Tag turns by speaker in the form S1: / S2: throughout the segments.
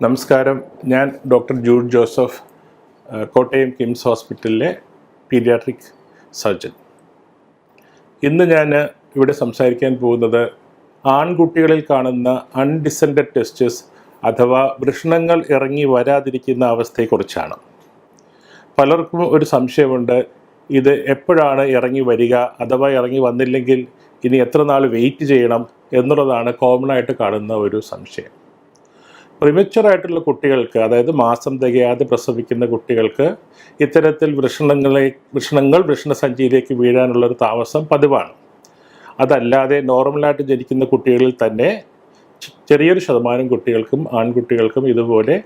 S1: നമസ്കാരം. ഞാൻ doctor Jude Joseph, Kottayam KIMS ഹോസ്പിറ്റലിലെ പീഡിയാട്രിക് സർജൻ. ഇന്ന് ഞാൻ ഇവിടെ സംസാരിക്കാൻ പോകുന്നത് ആൺകുട്ടികളിൽ കാണുന്ന അൺഡിസെൻഡഡ് ടെസ്റ്റസ് അഥവാ വൃഷണങ്ങൾ ഇറങ്ങി വരാതിരിക്കുന്ന അവസ്ഥയെക്കുറിച്ചാണ്. പലർക്കും ഒരു സംശയമുണ്ട്, ഇത് എപ്പോഴാണ് ഇറങ്ങി വരിക, അഥവാ ഇറങ്ങി വന്നില്ലെങ്കിൽ ഇനി എത്ര നാൾ വെയിറ്റ് ചെയ്യണം എന്നുള്ളതാണ് കോമണായിട്ട് കാണുന്ന ഒരു സംശയം. പ്രിമച്വറായിട്ടുള്ള കുട്ടികൾക്ക്, അതായത് മാസം തികയാതെ പ്രസവിക്കുന്ന കുട്ടികൾക്ക് ഇത്തരത്തിൽ വൃഷണസഞ്ചിയിലേക്ക് വീഴാനുള്ളൊരു താമസം പതിവാണ്. അതല്ലാതെ നോർമലായിട്ട് ജനിക്കുന്ന കുട്ടികളിൽ തന്നെ ചെറിയൊരു ശതമാനം കുട്ടികൾക്കും ആൺകുട്ടികൾക്കും ഇതുപോലെ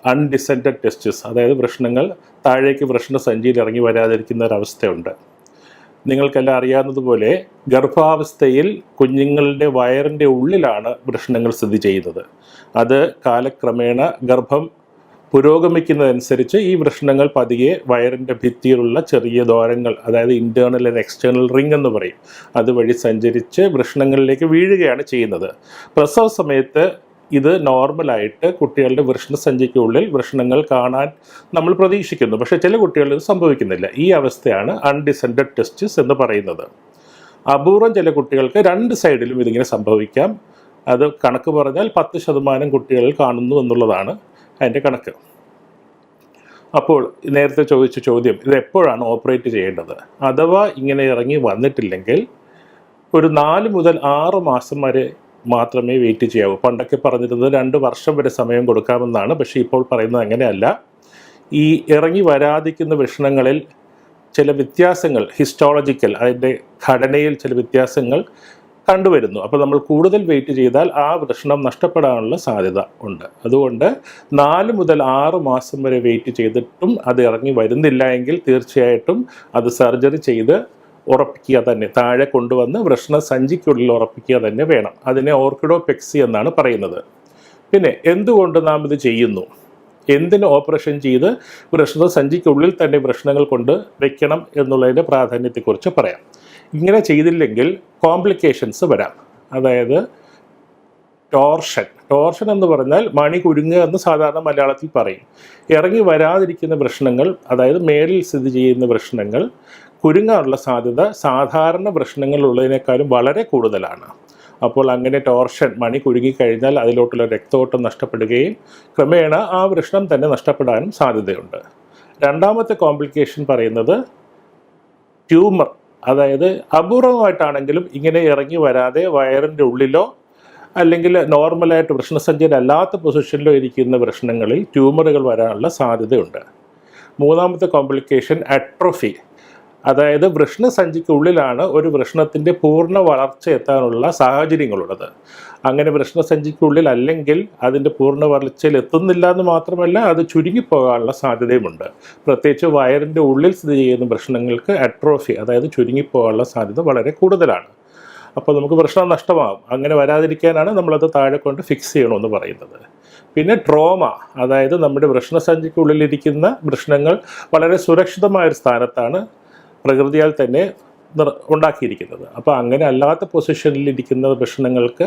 S1: അൺഡിസെൻഡഡ് ടെസ്റ്റസ്, അതായത് വൃഷണങ്ങൾ താഴേക്ക് വൃഷണസഞ്ചിയിൽ ഇറങ്ങി വരാതിരിക്കുന്ന ഒരവസ്ഥയുണ്ട്. നിങ്ങൾക്കെല്ലാം അറിയാവുന്നതുപോലെ ഗർഭാവസ്ഥയിൽ കുഞ്ഞുങ്ങളുടെ വയറിൻ്റെ ഉള്ളിലാണ് വൃഷണങ്ങൾ സ്ഥിതി ചെയ്യുന്നത്. അത് കാലക്രമേണ ഗർഭം പുരോഗമിക്കുന്നതനുസരിച്ച് ഈ വൃഷണങ്ങൾ പതിയെ വയറിൻ്റെ ഭിത്തിയിലുള്ള ചെറിയ ദ്വാരങ്ങൾ, അതായത് ഇൻറ്റേർണൽ ആൻഡ് എക്സ്റ്റേണൽ റിംഗ് എന്ന് പറയും, അതുവഴി സഞ്ചരിച്ച് വൃഷണങ്ങളിലേക്ക് വീഴുകയാണ് ചെയ്യുന്നത്. പ്രസവ സമയത്ത് ഇത് നോർമലായിട്ട് കുട്ടികളുടെ വൃഷണസഞ്ചിക്കുള്ളിൽ വൃഷണങ്ങൾ കാണാൻ നമ്മൾ പ്രതീക്ഷിക്കുന്നു. പക്ഷേ ചില കുട്ടികളിൽ ഇത് സംഭവിക്കുന്നില്ല. ഈ അവസ്ഥയാണ് അൺഡിസെൻഡഡ് ടെസ്റ്റസ് എന്ന് പറയുന്നത്. അപൂർവം ചില കുട്ടികൾക്ക് രണ്ട് സൈഡിലും ഇതിങ്ങനെ സംഭവിക്കാം. അത് കണക്ക് പറഞ്ഞാൽ 10% കുട്ടികളിൽ കാണുന്നു എന്നുള്ളതാണ് അതിൻ്റെ കണക്ക്. അപ്പോൾ നേരത്തെ ചോദിച്ച ചോദ്യം, ഇത് എപ്പോഴാണ് ഓപ്പറേറ്റ് ചെയ്യേണ്ടത്? അഥവാ ഇങ്ങനെ ഇറങ്ങി വന്നിട്ടില്ലെങ്കിൽ ഒരു 4 മുതൽ 6 മാസം വരെ മാത്രമേ വെയിറ്റ് ചെയ്യാവൂ. പണ്ടൊക്കെ പറഞ്ഞിരുന്നത് 2 വർഷം വരെ സമയം കൊടുക്കാമെന്നാണ്. പക്ഷേ ഇപ്പോൾ പറയുന്നത് അങ്ങനെയല്ല. ഈ ഇറങ്ങി വരാതിരിക്കുന്ന വൃഷണങ്ങളിൽ ചില വ്യത്യാസങ്ങൾ, ഹിസ്റ്റോളജിക്കൽ, അതിൻ്റെ ഘടനയിൽ ചില വ്യത്യാസങ്ങൾ കണ്ടുവരുന്നു. അപ്പോൾ നമ്മൾ കൂടുതൽ വെയിറ്റ് ചെയ്താൽ ആ വൃഷണം നഷ്ടപ്പെടാനുള്ള സാധ്യത ഉണ്ട്. അതുകൊണ്ട് 4 മുതൽ 6 മാസം വരെ വെയിറ്റ് ചെയ്തിട്ടും അത് ഇറങ്ങി വരുന്നില്ല എങ്കിൽ തീർച്ചയായിട്ടും അത് സർജറി ചെയ്ത് ഉറപ്പിക്കുക തന്നെ, താഴെ കൊണ്ടുവന്ന് വൃഷണസഞ്ചിക്കുള്ളിൽ ഉറപ്പിക്കുക തന്നെ വേണം. അതിനെ ഓർക്കിഡോപെക്സി എന്നാണ് പറയുന്നത്. പിന്നെ എന്തുകൊണ്ട് നാം ഇത് ചെയ്യുന്നു? എന്തിന് ഓപ്പറേഷൻ ചെയ്ത് വൃഷണസഞ്ചിക്കുള്ളിൽ തന്നെ വൃഷണങ്ങൾ കൊണ്ട് വെക്കണം എന്നുള്ളതിൻ്റെ പ്രാധാന്യത്തെക്കുറിച്ച് പറയാം. ഇങ്ങനെ ചെയ്തില്ലെങ്കിൽ കോംപ്ലിക്കേഷൻസ് വരാം. അതായത് ടോർഷൻ എന്ന് പറഞ്ഞാൽ മണി കുരുങ്ങുക എന്ന് സാധാരണ മലയാളത്തിൽ പറയും. ഇറങ്ങി വരാതിരിക്കുന്ന വൃഷണങ്ങൾ, അതായത് മേളിൽ സ്ഥിതി ചെയ്യുന്ന വൃഷണങ്ങൾ കുരുങ്ങാനുള്ള സാധ്യത സാധാരണ വൃഷണങ്ങളുള്ളതിനേക്കാളും വളരെ കൂടുതലാണ്. അപ്പോൾ അങ്ങനെ ടോർഷൻ, മണി കുരുങ്ങിക്കഴിഞ്ഞാൽ അതിലോട്ടുള്ള രക്തോട്ടം നഷ്ടപ്പെടുകയും ക്രമേണ ആ വൃഷണം തന്നെ നഷ്ടപ്പെടാനും സാധ്യതയുണ്ട്. രണ്ടാമത്തെ കോംപ്ലിക്കേഷൻ പറയുന്നത് ട്യൂമർ. അതായത് അപൂർവമായിട്ടാണെങ്കിലും ഇങ്ങനെ ഇറങ്ങി വരാതെ വയറിൻ്റെ ഉള്ളിലോ അല്ലെങ്കിൽ നോർമലായിട്ട് വൃഷണസഞ്ചിയിലല്ലാത്ത പൊസിഷനിലോ ഇരിക്കുന്ന വൃഷണങ്ങളിൽ ട്യൂമറുകൾ വരാനുള്ള സാധ്യതയുണ്ട്. മൂന്നാമത്തെ കോംപ്ലിക്കേഷൻ അട്രോഫി. അതായത് വൃഷണസഞ്ചിക്കുള്ളിലാണ് ഒരു വൃഷണത്തിൻ്റെ പൂർണ്ണ വളർച്ച എത്താനുള്ള സാഹചര്യങ്ങളുള്ളത്. അങ്ങനെ വൃഷണസഞ്ചിക്കുള്ളിൽ അല്ലെങ്കിൽ അതിൻ്റെ പൂർണ്ണ വളർച്ചയിൽ എത്തുന്നില്ല എന്ന് മാത്രമല്ല, അത് ചുരുങ്ങിപ്പോകാനുള്ള സാധ്യതയുമുണ്ട്. പ്രത്യേകിച്ച് വയറിൻ്റെ ഉള്ളിൽ സ്ഥിതി ചെയ്യുന്ന വൃഷണങ്ങൾക്ക് അട്രോഫി, അതായത് ചുരുങ്ങിപ്പോകാനുള്ള സാധ്യത വളരെ കൂടുതലാണ്. അപ്പോൾ നമുക്ക് വൃഷണം നഷ്ടമാകും. അങ്ങനെ വരാതിരിക്കാനാണ് നമ്മളത് താഴെ കൊണ്ട് ഫിക്സ് ചെയ്യണമെന്ന് പറയുന്നത്. പിന്നെ ട്രോമ, അതായത് നമ്മുടെ വൃഷണസഞ്ചിക്കുള്ളിലിരിക്കുന്ന വൃഷണങ്ങൾ വളരെ സുരക്ഷിതമായൊരു സ്ഥാനത്താണ് പ്രകൃതിയാൽ തന്നെ ഉണ്ടാക്കിയിരിക്കുന്നത്. അപ്പോൾ അങ്ങനെ അല്ലാത്ത പൊസിഷനിലിരിക്കുന്ന വൃഷണങ്ങൾക്ക്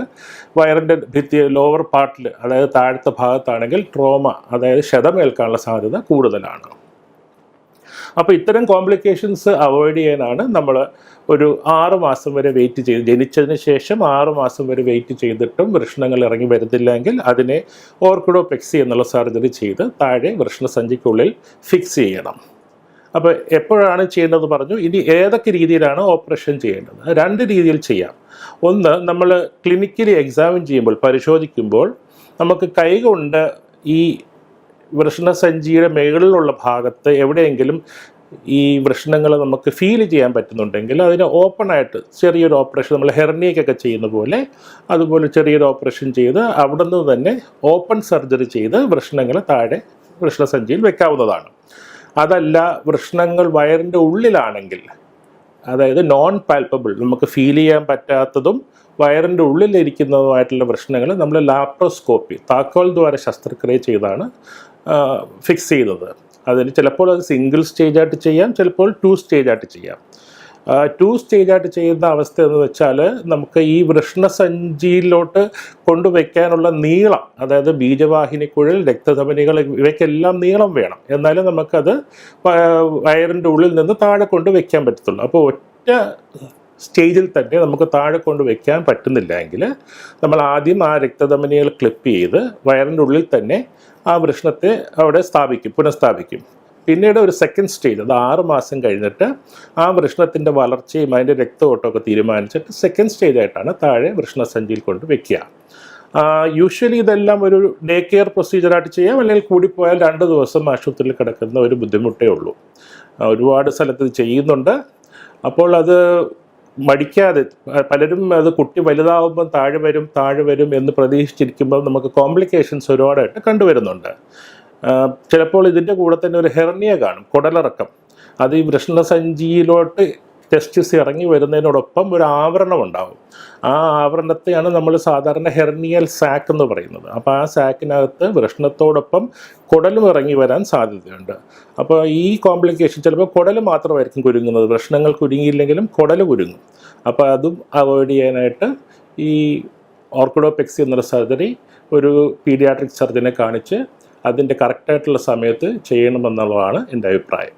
S1: വയറിൻ്റെ ഭിത്തി ലോവർ പാർട്ടിൽ, അതായത് താഴത്തെ ഭാഗത്താണെങ്കിൽ ട്രോമ, അതായത് ക്ഷതമേൽക്കാനുള്ള സാധ്യത കൂടുതലാണ്. അപ്പോൾ ഇത്തരം കോംപ്ലിക്കേഷൻസ് അവോയ്ഡ് ചെയ്യാനാണ് നമ്മൾ ഒരു 6 മാസം വരെ വെയിറ്റ് ചെയ്ത്, ജനിച്ചതിന് ശേഷം 6 മാസം വരെ വെയിറ്റ് ചെയ്തിട്ടും വൃഷണങ്ങൾ ഇറങ്ങി വരുന്നില്ലെങ്കിൽ അതിനെ ഓർക്കിഡോപെക്സി എന്നുള്ള സർജറി ചെയ്ത് താഴെ വൃഷണസഞ്ചിക്കുള്ളിൽ ഫിക്സ് ചെയ്യണം. അപ്പോൾ എപ്പോഴാണ് ചെയ്യേണ്ടതെന്ന് പറഞ്ഞു. ഇനി ഏതൊക്കെ രീതിയിലാണ് ഓപ്പറേഷൻ ചെയ്യേണ്ടത്? 2 രീതിയിൽ ചെയ്യാം. ഒന്ന്, നമ്മൾ ക്ലിനിക്കലി എക്സാമിൻ ചെയ്യുമ്പോൾ, പരിശോധിക്കുമ്പോൾ നമുക്ക് കൈകൊണ്ട് ഈ വൃഷണസഞ്ചിയുടെ മുകളിലുള്ള ഭാഗത്ത് എവിടെയെങ്കിലും ഈ വൃഷണങ്ങൾ നമുക്ക് ഫീൽ ചെയ്യാൻ പറ്റുന്നുണ്ടെങ്കിൽ അതിന് ഓപ്പണായിട്ട് ചെറിയൊരു ഓപ്പറേഷൻ, നമ്മൾ ഹെർണിയക്കൊക്കെ ചെയ്യുന്ന പോലെ അതുപോലെ ചെറിയൊരു ഓപ്പറേഷൻ ചെയ്ത് അവിടെ നിന്ന് തന്നെ ഓപ്പൺ സർജറി ചെയ്ത് വൃഷണങ്ങൾ താഴെ വൃഷണസഞ്ചിയിൽ വെക്കാവുന്നതാണ്. അതല്ല, വൃഷണങ്ങൾ വയറിൻ്റെ ഉള്ളിലാണെങ്കിൽ, അതായത് നോൺ പാൽപ്പബിൾ, നമുക്ക് ഫീൽ ചെയ്യാൻ പറ്റാത്തതും വയറിൻ്റെ ഉള്ളിലിരിക്കുന്നതുമായിട്ടുള്ള വൃഷണങ്ങൾ നമ്മൾ ലാപ്രോസ്കോപ്പി, താക്കോൽ ദ്വാര ശസ്ത്രക്രിയ ചെയ്താണ് ഫിക്സ് ചെയ്യുന്നത്. അതിന് ചിലപ്പോൾ അത് സിംഗിൾ സ്റ്റേജായിട്ട് ചെയ്യാം, ചിലപ്പോൾ 2 സ്റ്റേജായിട്ട് ചെയ്യാം. 2 സ്റ്റേജായിട്ട് ചെയ്യുന്ന അവസ്ഥ എന്ന് വെച്ചാൽ നമുക്ക് ഈ വൃഷ്ണസഞ്ചിയിലോട്ട് കൊണ്ടുവയ്ക്കാനുള്ള നീളം, അതായത് ബീജവാഹിനിക്കുഴൽ, രക്തധമനികൾ, ഇവയ്ക്കെല്ലാം നീളം വേണം. എന്നാലും നമുക്കത് വയറിൻ്റെ ഉള്ളിൽ നിന്ന് താഴെ കൊണ്ട് വയ്ക്കാൻ പറ്റത്തുള്ളൂ. അപ്പോൾ ഒറ്റ സ്റ്റേജിൽ തന്നെ നമുക്ക് താഴെ കൊണ്ട് വയ്ക്കാൻ പറ്റുന്നില്ല എങ്കിൽ നമ്മൾ ആദ്യം ആ രക്തധമനികൾ ക്ലിപ്പ് ചെയ്ത് വയറിൻ്റെ ഉള്ളിൽ തന്നെ ആ വൃഷ്ണത്തെ അവിടെ പുനഃസ്ഥാപിക്കും. പിന്നീട് ഒരു സെക്കൻഡ് സ്റ്റേജ്, അത് 6 മാസം കഴിഞ്ഞിട്ട് ആ വൃഷ്ണത്തിൻ്റെ വളർച്ചയും അതിൻ്റെ രക്തഓട്ടമൊക്കെ തീരുമാനിച്ചിട്ട് സെക്കൻഡ് സ്റ്റേജായിട്ടാണ് താഴെ വൃഷ്ണസഞ്ചിയിൽ കൊണ്ട് വെക്കുക. യൂഷ്വലി ഇതെല്ലാം ഒരു ഡേ കെയർ പ്രൊസീജിയറായിട്ട് ചെയ്യാം, അല്ലെങ്കിൽ കൂടിപ്പോയാൽ 2 ദിവസം ആശുപത്രിയിൽ കിടക്കുന്ന ഒരു ബുദ്ധിമുട്ടേ ഉള്ളൂ. ഒരുപാട് സ്ഥലത്ത് ഇത് ചെയ്യുന്നുണ്ട്. അപ്പോൾ അത് മടിക്കാതെ, പലരും അത് കുട്ടി വലുതാവുമ്പം താഴെ വരും എന്ന് പ്രതീക്ഷിച്ചിരിക്കുമ്പോൾ നമുക്ക് കോംപ്ലിക്കേഷൻസ് ഒരുപാടായിട്ട് കണ്ടുവരുന്നുണ്ട്. ചിലപ്പോൾ ഇതിൻ്റെ കൂടെ തന്നെ ഒരു ഹെർണിയ കാണും, കുടലിറക്കം. അത് ഈ വൃഷ്ണസഞ്ചിയിലോട്ട് ടെസ്റ്റിസ് ഇറങ്ങി വരുന്നതിനോടൊപ്പം ഒരു ആവരണം ഉണ്ടാകും. ആ ആവരണത്തെയാണ് നമ്മൾ സാധാരണ ഹെർണിയൽ സാക്ക് എന്ന് പറയുന്നത്. അപ്പോൾ ആ സാക്കിനകത്ത് വൃഷ്ണത്തോടൊപ്പം കുടലും ഇറങ്ങി വരാൻ സാധ്യതയുണ്ട്. അപ്പോൾ ഈ കോംപ്ലിക്കേഷൻ ചിലപ്പോൾ കുടൽ മാത്രമായിരിക്കും കുരുങ്ങുന്നത്, വൃഷ്ണങ്ങൾ കുരുങ്ങിയില്ലെങ്കിലും കുടൽ കുരുങ്ങും. അപ്പോൾ അതും അവോയ്ഡ് ചെയ്യാനായിട്ട് ഈ ഓർക്കിഡോപെക്സി എന്നൊരു സർജറി ഒരു പീഡിയാട്രിക് സർജനെ കാണിച്ച് അതിൻ്റെ കറക്റ്റായിട്ടുള്ള സമയത്ത് ചെയ്യണമെന്നുള്ളതാണ് എൻ്റെ അഭിപ്രായം.